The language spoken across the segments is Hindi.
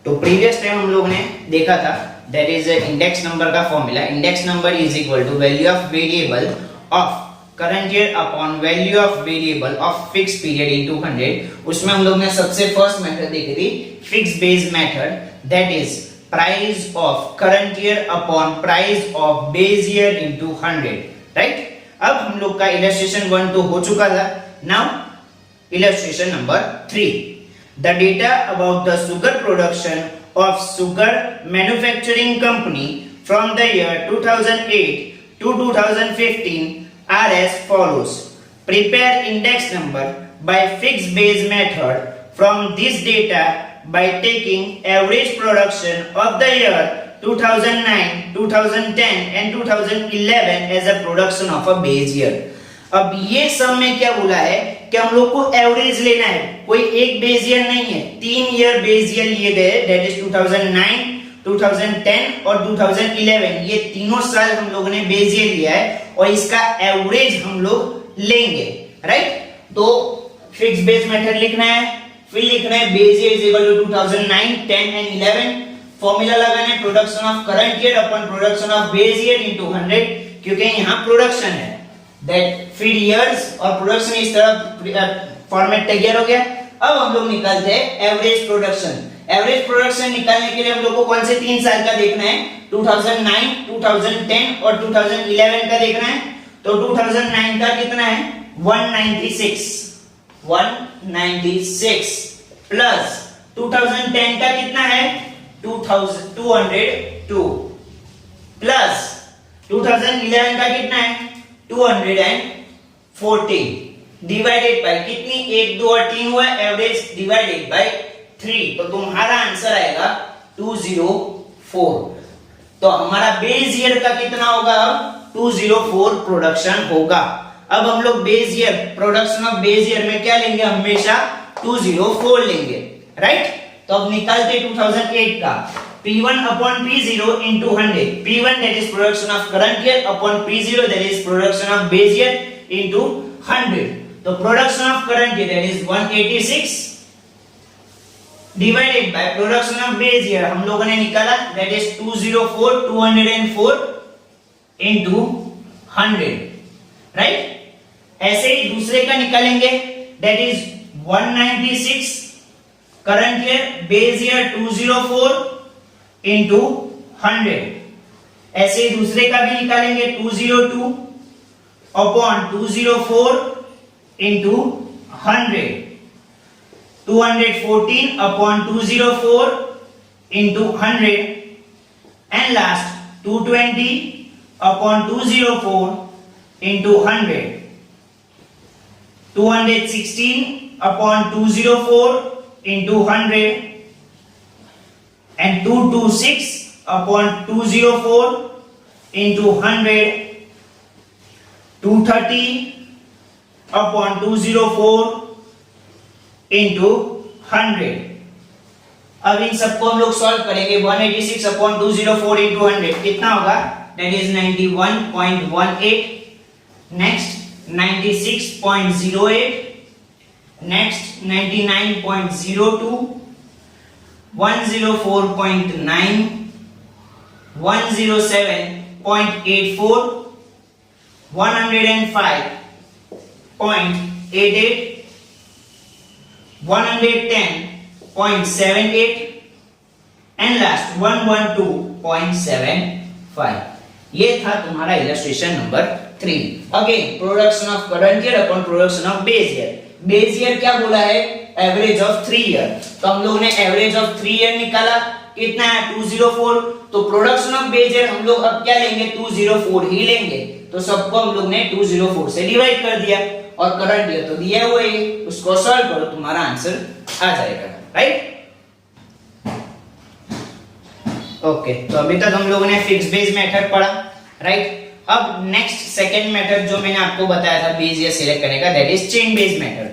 तो प्रीवियस टाइम हम लोग ने देखा था दैट इज इंडेक्स नंबर का formula, index number is equal to value of variable of current year upon value of variable of fix period into 100। उसमें हम लोग ने सबसे फर्स्ट मेथड देखी थी fix base method, that is price of current year upon price of base year into 100, right. अब हम लोग का इलस्ट्रेशन 1 तो हो चुका था। Now illustration number 3, the data about the sugar production of sugar manufacturing company from the year 2008 to 2015 are as follows. Prepare index number by fixed base method from this data by taking average production of the year 2009, 2010 and 2011 as a production of a base year. अब ये सब में क्या बोला है कि हम लोग को एवरेज लेना है, कोई एक बेस ईयर नहीं है, 3 ईयर बेस ईयर लिए गए, दैट इज 2009, 2010 और 2011। ये तीनों साल हम लोगों ने बेस ईयर लिया है और इसका एवरेज हम लोग लेंगे, राइट। तो फिक्स बेस मेथड लिखना है, फिर लिखना है base year is equal to 2009, 10 and 11। Formula लगाना है production of current year upon production of base year into 100, क्योंकि यहाँ प्रोडक्शन है, दैट फिर इयर्स और प्रोडक्शन इस तरह फॉर्मेट तैयार हो गया। अब हम लोग निकालते हैं एवरेज प्रोडक्शन। एवरेज प्रोडक्शन निकालने के लिए हम लोग को कौन से 3 साल का देखना है, 2009, 2010 और 2011 का देखना है। तो 2009 का कितना है 196 प्लस 2010 का कितना है 202 प्लस 2011 का कितना है 240 डिवाइडेड बाय कितनी 1 2 और 3 हुआ एवरेज डिवाइडेड बाय 3, तो तुम्हारा आंसर आएगा 204। तो हमारा बेस ईयर का कितना होगा अब 204 प्रोडक्शन होगा। अब हम लोग base year production of base year में क्या लेंगे, हमेशा 204 लेंगे, राइट। तो अब निकालते 2008 का P1 upon P0 into 100. P1 that is production of current year upon P0 that is production of base year into 100. So production of current year that is 186 divided by production of base year हम लोगों ने निकाला that is 204 into 100, right? ऐसे ही दूसरे का निकालेंगे that is 196 current year base year 204 into 100। ऐसे दूसरे का भी निकालेंगे 202 upon 204 into 100, 214 upon 204 into 100 and last 220 upon 204 into 100, 216 upon 204 into 100 and 226 upon 204 into 100, 230 upon 204 into 100। अब इन सबको हम लोग सॉल्व करेंगे 186 upon 204 into 100 कितना होगा, that is 91.18, next 96.08, next 99.02, 104.9, 107.84, 105.88, 110.78 and last 112.75। ये था तुम्हारा illustration number 3। Again production of current year upon production of base year. Base year क्या बोला है, एवरेज ऑफ 3 ईयर। तो हम लोग ने एवरेज ऑफ 3 ईयर निकाला, कितना है 204। तो प्रोडक्शन ऑफ बेस ईयर हम लोग अब क्या लेंगे 204 ही लेंगे। तो सबको हम लोग ने 204 से डिवाइड कर दिया और करंट ईयर तो दिया हुआ है, उसको सॉल्व करो तुम्हारा आंसर आ जाएगा, राइट। ओके, तो अभी तक हम लोगों ने फिक्स बेस मेथड पढ़ा, राइट। अब नेक्स्ट सेकंड मेथड जो मैंने आपको बताया था बेस ईयर सिलेक्ट करने का, that is chain base method.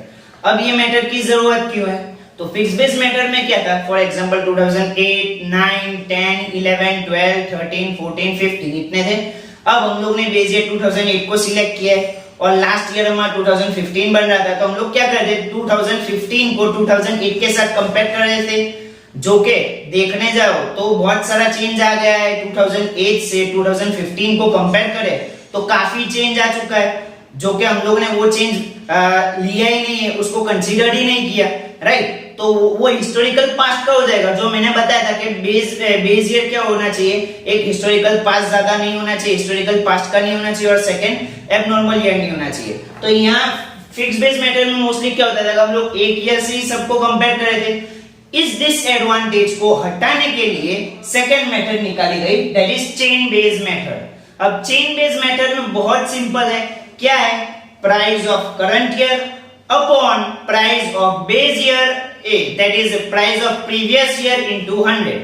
अब ये मेथड की जरूरत क्यों है, तो फिक्स बेस मेथड में क्या था, फॉर एग्जांपल 2008, 9, 10, 11, 12, 13, 14, 15 इतने थे। अब हम लोग ने बेस ईयर 2008 को सिलेक्ट किया है और लास्ट ईयर हमारा 2015 बन रहा था, तो हम लोग क्या कर रहे थे 2015 को 2008 के साथ कंपेयर कर रहे थे, जो के देखने जाओ तो बहुत सारा चेंज आ गया है। 2008 से 2015 को कंपेयर करें तो काफी चेंज आ चुका है, जो कि हम लोग ने वो चेंज लिया ही नहीं है, उसको कंसीडर ही नहीं किया, राइट। तो वो हिस्टोरिकल पास्ट का हो जाएगा। जो मैंने बताया था कि बेस ईयर क्या होना चाहिए, एक हिस्टोरिकल पास्ट ज्यादा नहीं होना चाहिए, हिस्टोरिकल पास्ट का नहीं होना चाहिए, और सेकंड एबनॉर्मल ईयर नहीं होना चाहिए। तो यहाँ फिक्स बेस मेथड में मोस्टली क्या होता था, हम लोग एक ईयर से ही सबको कंपेयर कर रहे थे। इस डिसएडवांटेज को हटाने के लिए सेकंड मेथड निकाली गई, that is chain base method. अब चेन बेस मेथड में बहुत सिंपल है, क्या है, price of current year upon price of base year A, that is price of previous year into 100।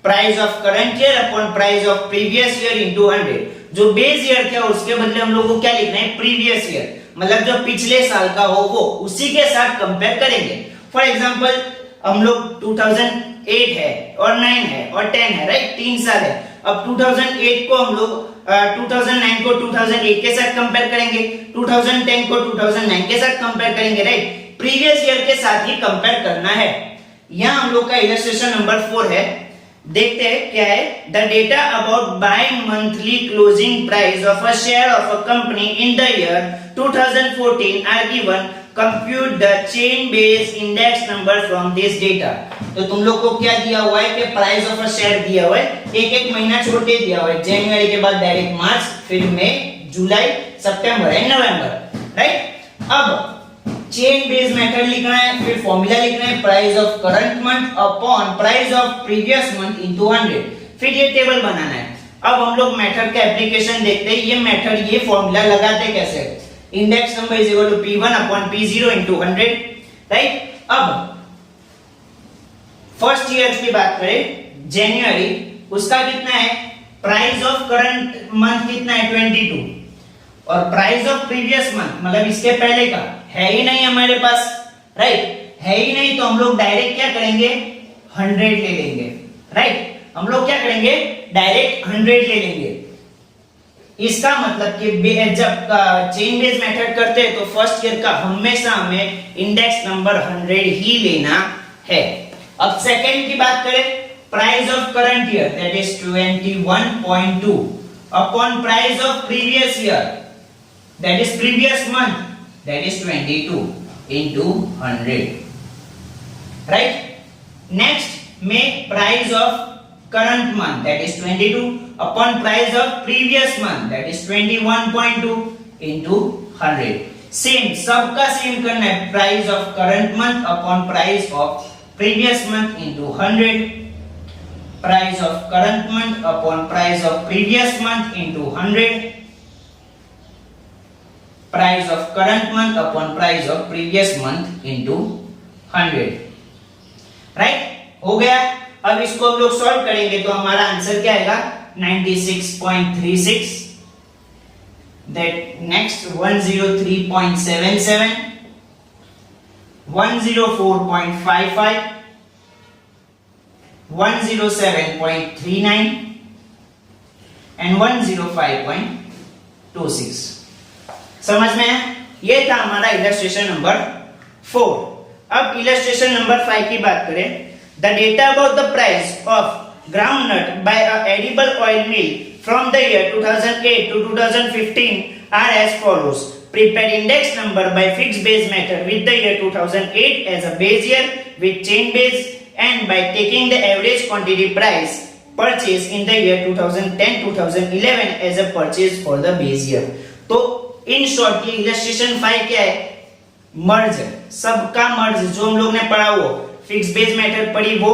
Price of current year upon price of previous year into 100। जो बेस ईयर था उसके बदले हम लोग को क्या लिखना है, प्रीवियस ईयर, मतलब जो पिछले साल का हो वो उसी के साथ कंपेयर करेंगे। फॉर एग्जांपल हम लोग 2008 है और 9 है और 10 है, राइट, 3 साल है। अब 2008 को हम लोग 2009 को 2008 के साथ कंपेयर करेंगे, 2010 को 2009 के साथ कंपेयर करेंगे, राइट। प्रीवियस ईयर के साथ ही कंपेयर करना है। यहाँ हम लोग का इलस्ट्रेशन नंबर 4 है, देखते हैं क्या है। The data about bi monthly closing price of a share of a company in the year 2014 are given, compute the chain base index number from this data. तो तुम लोग को क्या दिया हुआ है कि प्राइस ऑफ अ शेयर दिया हुआ है, एक एक महीना छोड़ के दिया हुआ है, जनवरी के बाद डायरेक्ट मार्च, फिर मई, जुलाई, सितंबर एंड नवंबर, राइट। अब चेन बेस मेथड लिखना है, फिर फॉर्मूला लिखना है, price of current month upon price of previous month into 100, फिर ये टेबल बनाना है। अब हम लोग मेथड का एप्लीकेशन देखते हैं। ये मेथड, ये फॉर्मूला लगाते कैसे, index number is equal to P1 upon P0 into 100, right. अब फर्स्ट ईयर की बात करें, जनवरी, उसका कितना है, प्राइस ऑफ करंट मंथ कितना है, 22, और प्राइस ऑफ प्रीवियस मंथ मतलब इसके पहले का है ही नहीं हमारे पास, राइट, है ही नहीं, तो हम लोग डायरेक्ट क्या करेंगे, 100 ले लेंगे, राइट। हम लोग क्या करेंगे, डायरेक्ट 100 ले लेंगे। इसका मतलब कि जब चेन बेस मेथड करते हैं तो फर्स्ट ईयर का हमेशा हमें इंडेक्स नंबर 100 ही लेना है। अब सेकंड की बात करें, price of current year that is 21.2 upon price of previous year that is previous month that is 22 into 100, right। next में price of current month that is 22 upon price of previous month that is 21.2 into 100। Same, सबका सेम करना है, price of current month upon price of previous month into 100, price of current month upon price of previous month into 100, price of current month upon price of previous month into 100, right, हो गया। अब इसको हम लोग सॉल्व करेंगे तो हमारा आंसर क्या आएगा, 96.36, दैट नेक्स्ट 103.77, 104.55, 107.39 एंड 105.26। समझ में है? ये था हमारा इलस्ट्रेशन नंबर 4। अब इलस्ट्रेशन नंबर 5 की बात करें, the data about the price of groundnut by a edible oil mill from the year 2008 to 2015 are as follows. Prepare index number by fixed base method with the year 2008 as a base year with chain base and by taking the average quantity price purchase in the year 2010-2011 as a purchase for the base year। तो in short ये illustration 5 क्या है, मर्ज, सबका मर्ज जो हम लोग ने पढ़ा वो फिक्स बेस मेथड पढ़ी वो,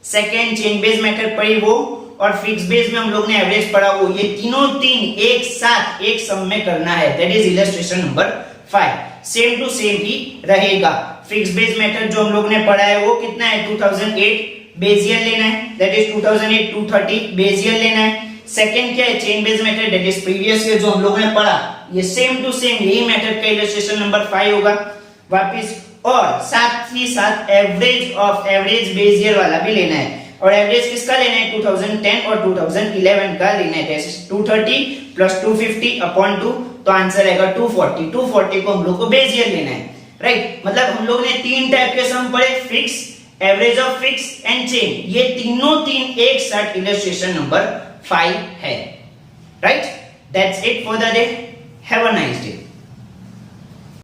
सेकेंड चेन बेस मेथड पढ़ी वो, और फिक्स बेस में हम लोग ने एवरेज पढ़ा वो, ये तीनों तीन एक साथ एक सम में करना है, that is illustration number 5। Same to same ही रहेगा। फिक्स बेस मेथड जो हम लोग ने पढ़ा है वो कितना है, 2008 बेस ईयर लेना है, दैट इज 2008 230 बेस ईयर लेना है। सेकेंड क्या है, chain base method that is previous year जो हम लोग ने पढ़ा, ये सेम टू सेम यही मेथड का इलस्ट्रेशन नंबर 5 होगा वापिस। और साथ ही साथ average of average base year वाला भी लेना है, और एवरेज किसका लेना है, 2010 और 2011 का लेना है, 230 प्लस 250 अपॉन 2, तो आंसर आएगा 240। 240 को हम लोग को बेस ईयर लेना है, राइट। मतलब हम लोग ने तीन टाइप के सम पढ़े, fix, average of fix and chain, ये तीनों तीन एक साथ इलस्ट्रेशन नंबर 5 है. Right, that's it for the day. Have a nice day.